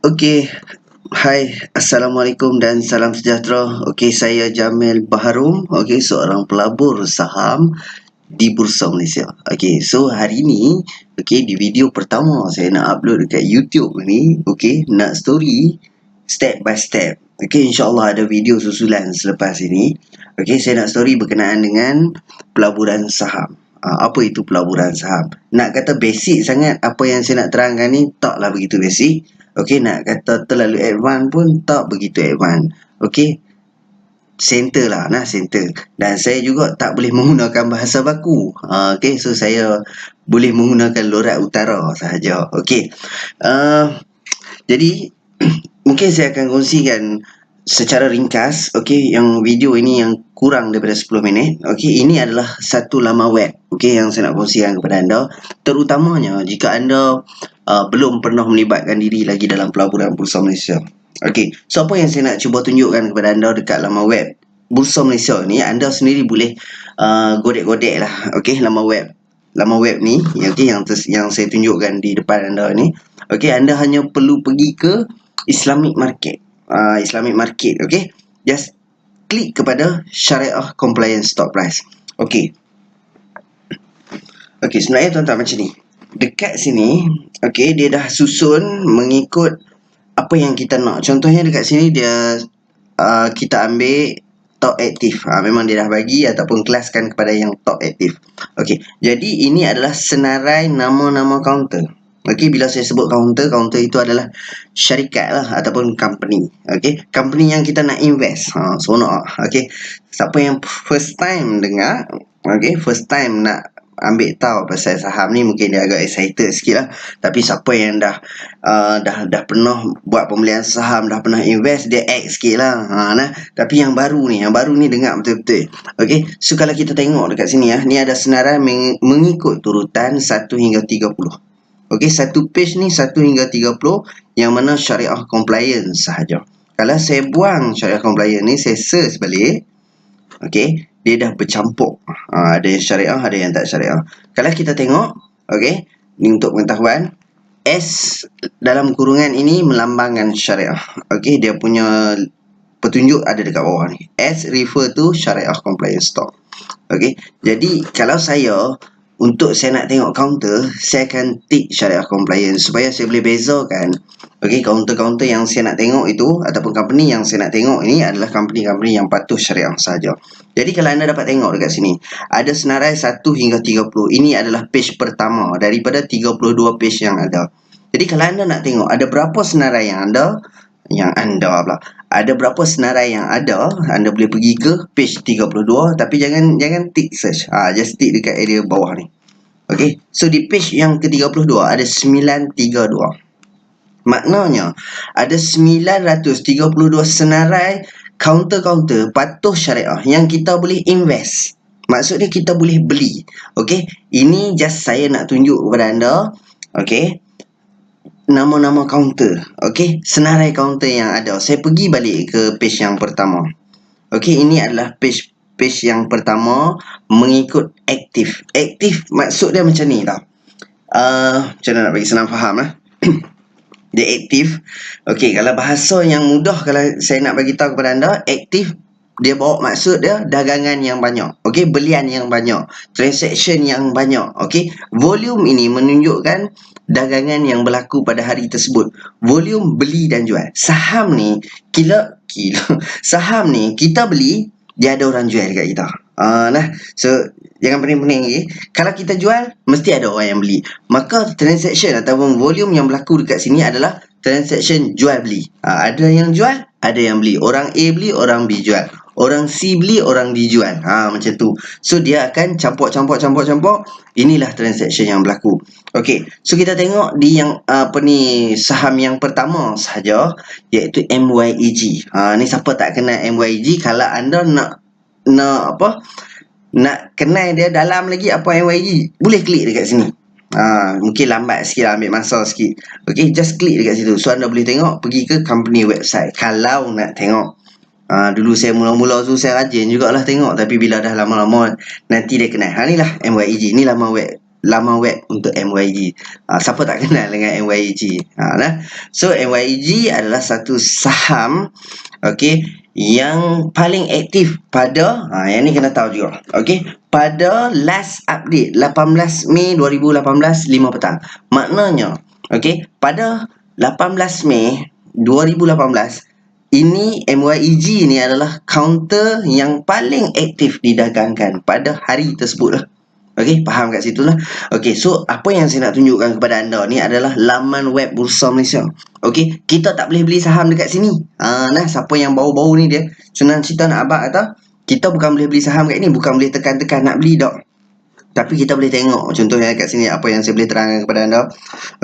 Okey, hai, Assalamualaikum dan salam sejahtera. Okey, saya Jamil Baharum, okey, seorang pelabur saham di Bursa Malaysia. Okey, so hari ni, okey, di video pertama saya nak upload dekat YouTube ni, okey, nak story step by step. Okey, insya-Allah ada video susulan selepas ini. Okey, saya nak story berkenaan dengan pelaburan saham. Apa itu pelaburan saham? Nak kata basic sangat apa yang saya nak terangkan ni, taklah begitu basic. Okey, nak kata terlalu advance pun tak begitu advance. Okey, center lah, center. Dan saya juga tak boleh menggunakan bahasa baku. Okey, so saya boleh menggunakan lorat utara sahaja. Okey, jadi mungkin saya akan kongsikan secara ringkas, okey, yang video ini yang kurang daripada 10 minit. Okey, ini adalah satu laman web, okey, yang saya nak kongsikan kepada anda, terutamanya jika anda belum pernah melibatkan diri lagi dalam pelaburan Bursa Malaysia. Okey, so apa yang saya nak cuba tunjukkan kepada anda dekat laman web Bursa Malaysia ni, anda sendiri boleh godek-godek lah, okey, laman web ni, okey, yang saya tunjukkan di depan anda ni. Okey, anda hanya perlu pergi ke Islamic Market. Islamic Market, okey. Just klik kepada Syariah Compliance Stock Price. Okey. Okey, sebenarnya tuan-tuan macam ni. Dekat sini, okey, dia dah susun mengikut apa yang kita nak. Contohnya dekat sini dia kita ambil top aktif. Memang dia dah bagi ataupun kelaskan kepada yang top aktif. Okey, jadi ini adalah senarai nama-nama kaunter. Okey, bila saya sebut kaunter itu adalah syarikat lah ataupun company. Okey, company yang kita nak invest. Seronok. Okey, siapa yang first time dengar, okey, first time nak ambil tahu pasal saham ni, mungkin dia agak excited sikit lah. Tapi siapa yang dah pernah buat pembelian saham, dah pernah invest, dia act sikit lah. Tapi yang baru ni dengar betul-betul. Okey, so kalau kita tengok dekat sini ni ada senarai mengikut turutan 1 hingga 30. Okey, satu page ni 1 hingga 30 yang mana syariah compliance sahaja. Kalau saya buang syariah compliance ni, saya search balik, okey, dia dah bercampur. Ada yang syariah, ada yang tak syariah. Kalau kita tengok, okey, ni untuk pengetahuan, S dalam kurungan ini melambangkan syariah. Okey, dia punya petunjuk ada dekat bawah ni. S refer to syariah compliance stock. Okey, jadi kalau saya nak tengok counter, saya akan tick syariah compliance supaya saya boleh bezakan. Okey, counter-counter yang saya nak tengok itu ataupun company yang saya nak tengok ini adalah company-company yang patuh syariah sahaja. Jadi kalau anda dapat tengok dekat sini, ada senarai 1 hingga 30. Ini adalah page pertama daripada 32 page yang ada. Jadi kalau anda nak tengok ada berapa senarai ada berapa senarai yang ada, anda boleh pergi ke page 32, tapi jangan tick search. Just tick dekat area bawah ni. Okey, so di page yang ke-32 ada 932. Maknanya ada 932 senarai counter-counter patuh syariah yang kita boleh invest. Maksudnya kita boleh beli. Okey, ini just saya nak tunjuk kepada anda, okey, nama-nama counter, okey, senarai counter yang ada. Saya pergi balik ke page yang pertama. Okey, ini adalah page yang pertama mengikut aktif. Aktif maksud dia macam ni tau. Macam mana nak bagi senang faham lah. Dia aktif. Okey, kalau bahasa yang mudah, kalau saya nak bagi tahu kepada anda, aktif dia bawa maksud dia dagangan yang banyak. Okey, belian yang banyak, transaction yang banyak. Okey, volume ini menunjukkan dagangan yang berlaku pada hari tersebut. Volume beli dan jual. Saham ni saham ni kita beli, dia ada orang jual dekat kita. So jangan pening-pening lagi. Kalau kita jual, mesti ada orang yang beli. Maka transaction ataupun volume yang berlaku dekat sini adalah transaction jual beli. Ada yang jual, ada yang beli. Orang A beli, orang B jual. Orang C beli, orang D jual. Macam tu. So dia akan campur. Inilah transaction yang berlaku. Okey, so kita tengok di yang saham yang pertama sahaja, iaitu MYEG. Ni siapa tak kenal MYEG? Kalau anda nak kenal dia dalam lagi apa MYEG, boleh klik dekat sini. Mungkin lambat sikit lah, ambil masa sikit. Okey, just klik dekat situ. So anda boleh tengok, pergi ke company website kalau nak tengok. Dulu saya mula-mula tu saya rajin jugalah tengok, tapi bila dah lama-lama nanti dia kenal. Ni lah MYEG, ni laman web laman web untuk MYG. Siapa tak kenal dengan MYG? So MYG adalah satu saham, okey, yang paling aktif pada yang ni kena tahu juga. Okey, pada last update 18 Mei 2018 5 petang. Maknanya, okey, pada 18 Mei 2018 ini MYEG ni adalah counter yang paling aktif didagangkan pada hari tersebut lah. Okey, faham kat situ lah. Okey, so apa yang saya nak tunjukkan kepada anda ni adalah laman web Bursa Malaysia. Okey, kita tak boleh beli saham dekat sini. Siapa yang bau-bau ni dia senang cerita nak abang kata, kita bukan boleh beli saham kat ni, bukan boleh tekan-tekan nak beli tak. Tapi kita boleh tengok contohnya kat sini apa yang saya boleh terangkan kepada anda.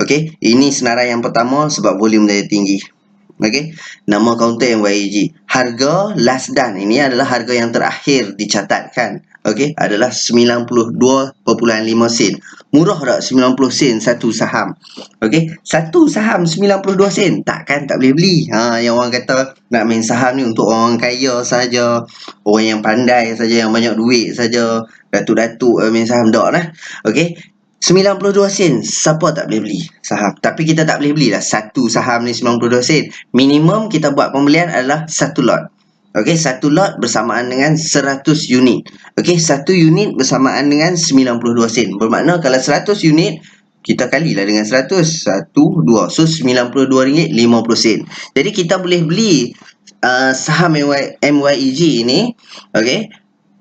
Okey, ini senarai yang pertama sebab volume dia tinggi. Okey, nama kaunter MYEG. Harga last done ini adalah harga yang terakhir dicatatkan. Okey, adalah 92.5 sen. Murah tak 90 sen satu saham? Okey, satu saham 92 sen. Takkan tak boleh beli. Yang orang kata nak main saham ni untuk orang kaya saja, orang yang pandai saja, yang banyak duit saja, datuk-datuk main saham tak lah. Okey, 92 sen, siapa tak boleh beli saham? Tapi kita tak boleh belilah satu saham ni 92 sen. Minimum kita buat pembelian adalah satu lot. Okey, satu lot bersamaan dengan 100 unit. Okey, satu unit bersamaan dengan 92 sen. Bermakna kalau 100 unit, kita kalilah dengan 100. 1, 2. So, RM92.50. Jadi, kita boleh beli saham MYEG ni, okey,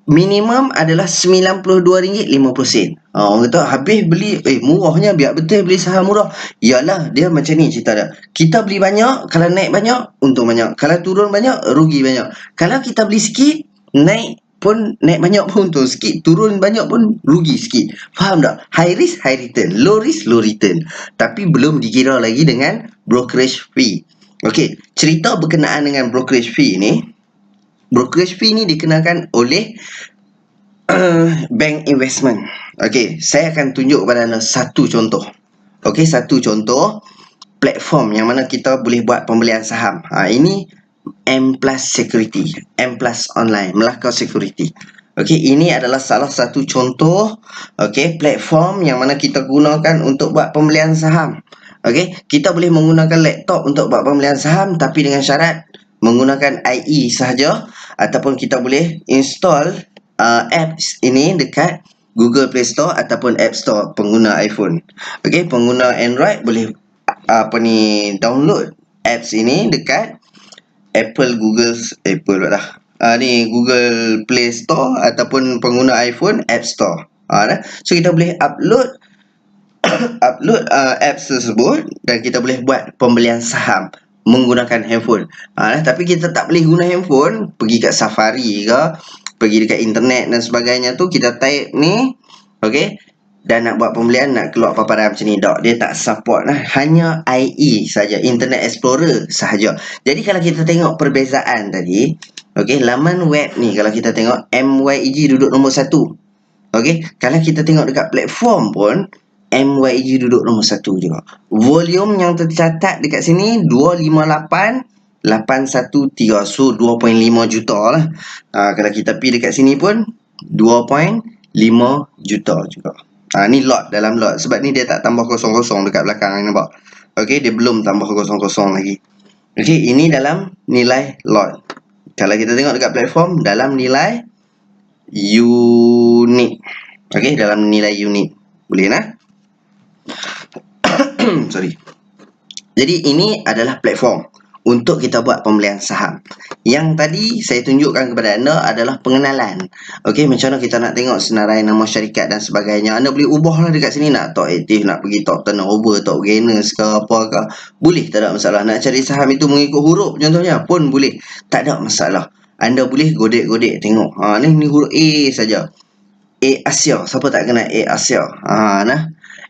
minimum adalah RM92.50. Orang kata habis beli, murahnya, biar betul beli saham murah. Yalah, dia macam ni cerita dia. Kita beli banyak, kalau naik banyak, untung banyak. Kalau turun banyak, rugi banyak. Kalau kita beli sikit, naik banyak pun untung sikit, turun banyak pun rugi sikit. Faham tak? High risk, high return. Low risk, low return. Tapi belum dikira lagi dengan brokerage fee. Okey, cerita berkenaan dengan brokerage fee ni. Brokerage fee ni dikenakan oleh bank investment. Okey, saya akan tunjuk kepada anda satu contoh. Okey, satu contoh platform yang mana kita boleh buat pembelian saham. Ini M Plus Security, M Plus Online, Melaka Security. Okey, ini adalah salah satu contoh platform yang mana kita gunakan untuk buat pembelian saham. Okey, kita boleh menggunakan laptop untuk buat pembelian saham tapi dengan syarat menggunakan IE sahaja, ataupun kita boleh install apps ini dekat Google Play Store ataupun App Store pengguna iPhone. Okey, pengguna Android boleh download apps ini dekat Google Play Store ataupun pengguna iPhone App Store. So kita boleh upload apps tersebut dan kita boleh buat pembelian saham menggunakan handphone. Tapi kita tak boleh guna handphone, pergi kat Safari ke, pergi dekat internet dan sebagainya tu, kita type ni, okey, dan nak buat pembelian, nak keluar paparan macam ni, tak, dia tak support lah. Hanya IE saja, Internet Explorer sahaja. Jadi kalau kita tengok perbezaan tadi, okey, laman web ni kalau kita tengok MYEG duduk nombor 1. Okey, kalau kita tengok dekat platform pun MYEG duduk nombor 1 juga. Volume yang tercatat dekat sini 258,813. So 2.5 juta lah. Kalau kita pergi dekat sini pun 2.5 juta juga. Ni lot dalam lot. Sebab ni dia tak tambah kosong-kosong dekat belakang, nampak? Okey, dia belum tambah kosong-kosong lagi. Okey, ini dalam nilai lot. Kalau kita tengok dekat platform, dalam nilai unit. Okey, dalam nilai unit. Boleh nah? Sorry. Jadi ini adalah platform untuk kita buat pembelian saham. Yang tadi saya tunjukkan kepada anda adalah pengenalan. Okey, macam mana kita nak tengok senarai nama syarikat dan sebagainya. Anda boleh ubahlah dekat sini, nak top aktif, nak pergi top turnover, top gainers ke apa ke. Boleh, tak ada masalah. Nak cari saham itu mengikut huruf contohnya pun boleh. Tak ada masalah. Anda boleh godek-godek tengok. Ni huruf A saja. A Asia. Siapa tak kenal A Asia?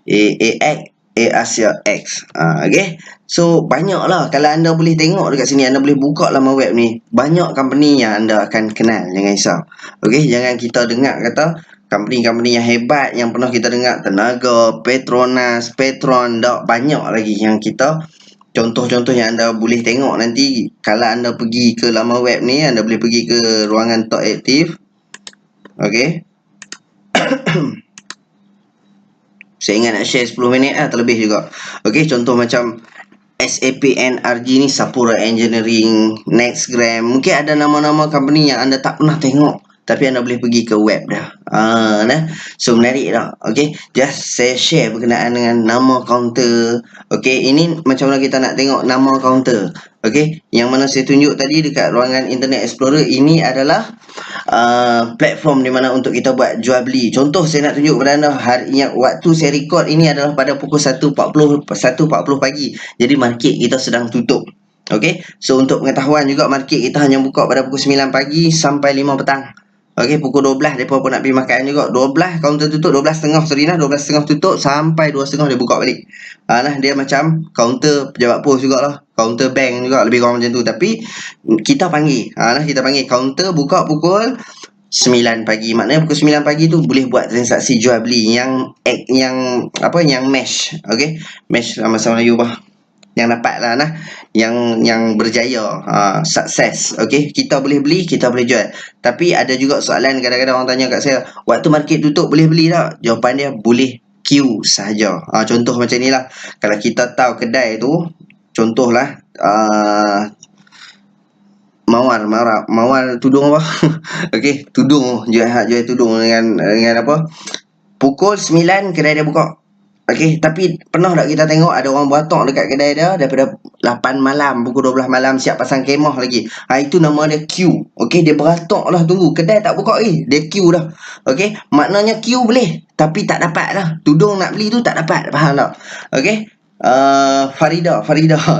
A Asia X. Okay. So banyaklah. Kalau anda boleh tengok dekat sini, anda boleh buka laman web ni, banyak company yang anda akan kenal. Jangan risau. Okay. Jangan kita dengar kata company-company yang hebat yang pernah kita dengar, Tenaga, Petronas, Petron, banyak lagi yang kita, contoh-contoh yang anda boleh tengok nanti. Kalau anda pergi ke laman web ni, anda boleh pergi ke ruangan Top Active. Okay. Saya ingat nak share 10 minit lah, terlebih juga. Okey, contoh macam SAP NRG ni, Sapura Engineering, Nextgram. Mungkin ada nama-nama company yang anda tak pernah tengok, tapi anda boleh pergi ke web dah. Dah. So menarik tak? Okey, just saya share berkenaan dengan nama kaunter. Okey, ini macam mana kita nak tengok nama kaunter. Okey, yang mana saya tunjuk tadi dekat ruangan Internet Explorer, ini adalah platform di mana untuk kita buat jual beli. Contoh saya nak tunjuk kepada anda, waktu saya record ini adalah pada pukul 1.40 pagi. Jadi market kita sedang tutup. Okey, so untuk pengetahuan juga, market kita hanya buka pada pukul 9 pagi sampai 5 petang. Okey, pukul 12 mereka pun nak pergi makan juga. 12 kaunter tutup, 12.30 sorry nah, 12.30 tutup sampai 2.30 dia buka balik. Nah, dia macam kaunter pejabat pos jugalah, kaunter bank juga, lebih kurang macam tu. Tapi kita panggil, kita panggil kaunter buka pukul 9 pagi. Maknanya pukul 9 pagi tu boleh buat transaksi jual beli yang mesh. Okey, mesh sama-sama Melayu bah. Yang dapat lah nah, yang berjaya, sukses. Okey, kita boleh beli, kita boleh jual. Tapi ada juga soalan, kadang-kadang orang tanya kat saya, waktu market tutup boleh beli tak? Jawapan dia, boleh queue sahaja. Contoh macam ni lah, kalau kita tahu kedai tu, contohlah Mawar tudung apa? Okey, tudung, jual tudung dengan apa? Pukul 9 kedai dia buka. Okey, tapi pernah tak kita tengok ada orang beratok dekat kedai dia daripada 8 malam, pukul 12 malam siap pasang kemah lagi. Itu nama dia queue. Okey, dia beratok lah tunggu. Kedai tak buka lagi, dia queue dah. Okey, maknanya queue boleh, tapi tak dapat lah. Tudung nak beli tu tak dapat, faham tak? Okey. Farida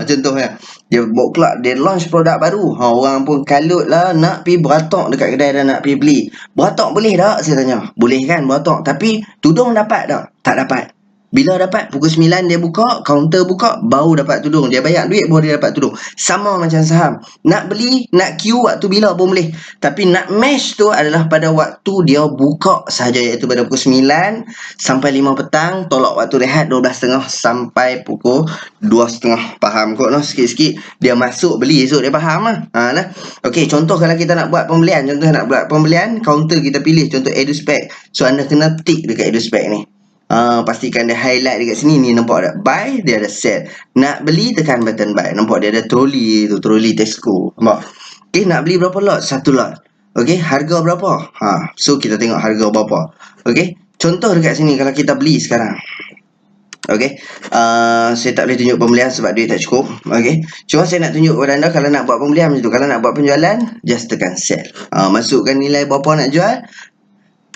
contohnya, dia buat kelak, dia launch produk baru, orang pun kalut lah nak pergi beratok dekat kedai dia nak pergi beli. Beratok boleh tak? Saya tanya. Boleh kan beratok, tapi tudung dapat tak? Tak dapat. Bila dapat, pukul 9 dia buka, kaunter buka, baru dapat tudung. Dia bayar duit baru dia dapat tudung. Sama macam saham, nak beli, nak queue waktu bila pun boleh, tapi nak mesh tu adalah pada waktu dia buka sahaja, iaitu pada pukul 9 sampai 5 petang. Tolak waktu rehat 12.30 sampai pukul 2.30. Faham kot noh, sikit-sikit dia masuk beli, esok dia faham lah. Okey, contoh kalau kita nak buat pembelian, kaunter kita pilih contoh EduSpec. So anda kena tick dekat EduSpec ni. Pastikan dia highlight dekat sini ni, nampak tak? Buy, dia ada sell. Nak beli, tekan button buy. Nampak dia ada troli tu, troli Tesco. Nampak? Okey, nak beli berapa lot? 1 lot. Okey, harga berapa? So kita tengok harga berapa. Okey, contoh dekat sini kalau kita beli sekarang. Okey, saya tak boleh tunjuk pembelian sebab duit tak cukup. Okey, cuma saya nak tunjuk kepada anda kalau nak buat pembelian macam tu. Kalau nak buat penjualan, just tekan sell. Masukkan nilai berapa nak jual,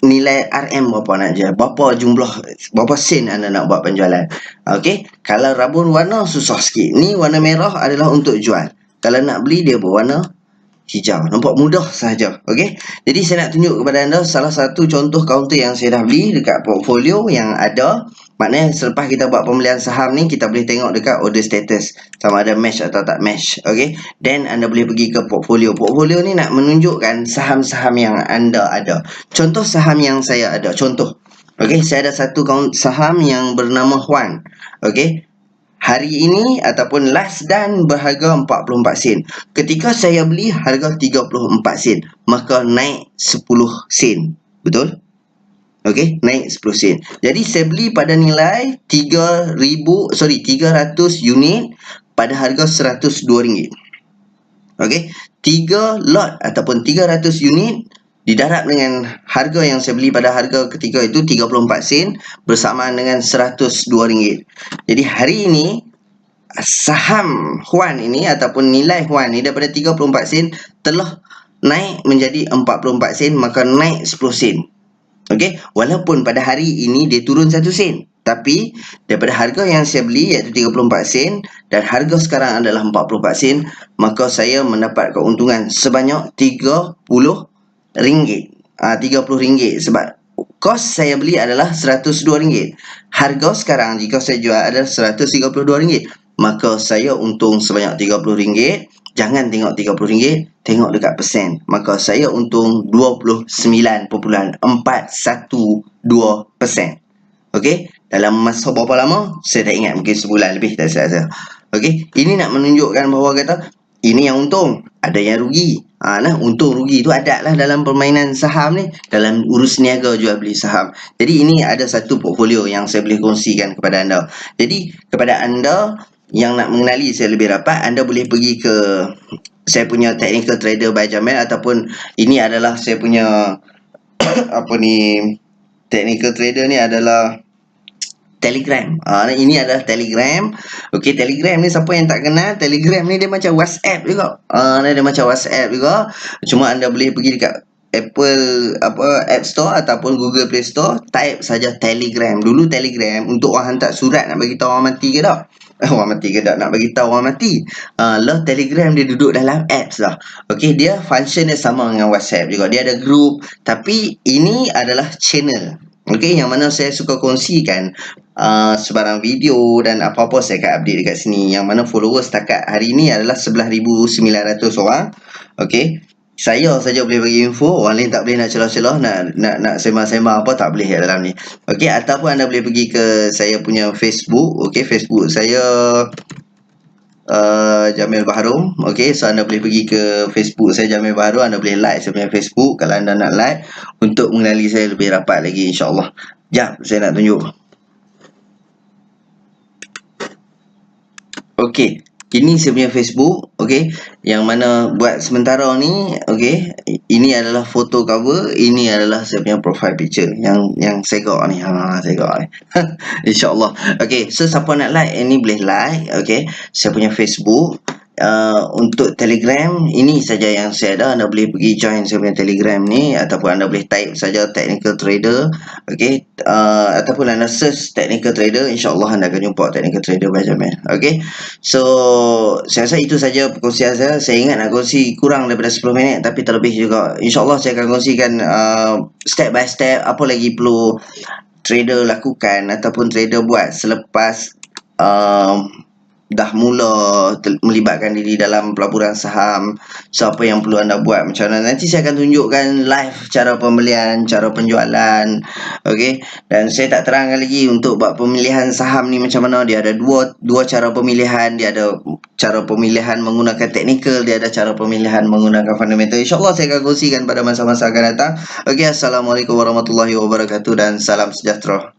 nilai RM berapa nak jual, berapa jumlah, berapa sen anda nak buat penjualan. Okey, kalau rabun warna susah sikit. Ni warna merah adalah untuk jual. Kalau nak beli dia berwarna hijau. Nampak mudah sahaja. Okey, jadi saya nak tunjuk kepada anda salah satu contoh kaunter yang saya dah beli dekat portfolio yang ada. Maknanya selepas kita buat pembelian saham ni, kita boleh tengok dekat order status sama ada match atau tak match. Okey, then anda boleh pergi ke portfolio. Portfolio ni nak menunjukkan saham-saham yang anda ada. Contoh saham yang saya ada, contoh. Okey, saya ada satu saham yang bernama Huan. Okey, hari ini ataupun last dan berharga 44 sen. Ketika saya beli harga 34 sen, maka naik 10 sen. Betul? Okey, naik 10 sen. Jadi saya beli pada nilai 300 unit pada harga RM102. Okey, 3 lot ataupun 300 unit didarab dengan harga yang saya beli pada harga ketika itu 34 sen bersamaan dengan RM102. Jadi hari ini saham Huan ini ataupun nilai Huan ini daripada 34 sen telah naik menjadi 44 sen, maka naik 10 sen. Okey, walaupun pada hari ini dia turun 1 sen, tapi daripada harga yang saya beli iaitu 34 sen dan harga sekarang adalah 44 sen, maka saya mendapat keuntungan sebanyak RM30. RM30 sebab kos saya beli adalah RM102. Harga sekarang jika saya jual adalah RM132, maka saya untung sebanyak RM30. Jangan tengok RM30, tengok dekat persen. Maka saya untung 29.412%. Okey, dalam masa berapa lama saya tak ingat, mungkin sebulan lebih tak salah saya. Okey, ini nak menunjukkan bahawa kata ini yang untung. ada yang rugi. Nah, untung rugi tu ada lah dalam permainan saham ni, dalam urus niaga jual beli saham. Jadi ini ada satu portfolio yang saya boleh kongsikan kepada anda. Jadi kepada anda yang nak mengenali saya lebih rapat, anda boleh pergi ke saya punya Technical Trader by Jamil, ataupun ini adalah saya punya apa ni, Technical Trader ni adalah Telegram. Ini adalah Telegram. Okey, Telegram ni siapa yang tak kenal, Telegram ni dia macam WhatsApp juga. Dia macam WhatsApp juga. Cuma anda boleh pergi dekat Apple App Store ataupun Google Play Store, type saja Telegram. Dulu Telegram untuk orang hantar surat nak bagi tahu orang mati ke tak? Orang mati ke tak, nak bagi tahu orang mati. Lah Telegram dia duduk dalam apps lah. Okey, dia function dia sama dengan WhatsApp juga. Dia ada group, tapi ini adalah channel. Okey, yang mana saya suka kongsikan sebarang video dan apa-apa saya akan update dekat sini. Yang mana followers setakat hari ini adalah 11,900 orang. Okey, saya saja boleh bagi info, orang lain tak boleh nak celah-celah, nak sembang-sembang apa tak boleh dalam ni. Okey, ataupun anda boleh pergi ke saya punya Facebook. Okey, Facebook saya Jamil Baharum. Okey, so anda boleh pergi ke Facebook saya Jamil Baharum, anda boleh like saya punya Facebook kalau anda nak like untuk mengenali saya lebih rapat lagi, insya-Allah. Jap, saya nak tunjuk. Okey, ini saya punya Facebook. Okey, yang mana buat sementara ni, okey, ini adalah foto cover, ini adalah saya punya profile picture yang segak ni. Segak ni. Insya-Allah. Okey, so siapa nak like ini boleh like. Okey, saya punya Facebook. Untuk Telegram ini saja yang saya ada, anda boleh pergi join saya punya Telegram ni, ataupun anda boleh type saja Technical Trader. Okey, ataupun anda search Technical Trader, insya-Allah anda akan jumpa Technical Trader by Jamil. Okey, so saya rasa itu saja perkongsian saya. Saya ingat nak kongsi kurang daripada 10 minit, tapi terlebih juga. InsyaAllah saya akan kongsikan step by step apa lagi perlu trader lakukan ataupun trader buat selepas dah mula melibatkan diri dalam pelaburan saham. So apa yang perlu anda buat, macam mana. Nanti saya akan tunjukkan live cara pembelian, cara penjualan. Okey, dan saya tak terangkan lagi untuk buat pemilihan saham ni macam mana. Dia ada dua cara pemilihan. Dia ada cara pemilihan menggunakan teknikal, dia ada cara pemilihan menggunakan fundamental. InsyaAllah saya akan kongsikan pada masa-masa akan datang. Okey, Assalamualaikum warahmatullahi wabarakatuh dan salam sejahtera.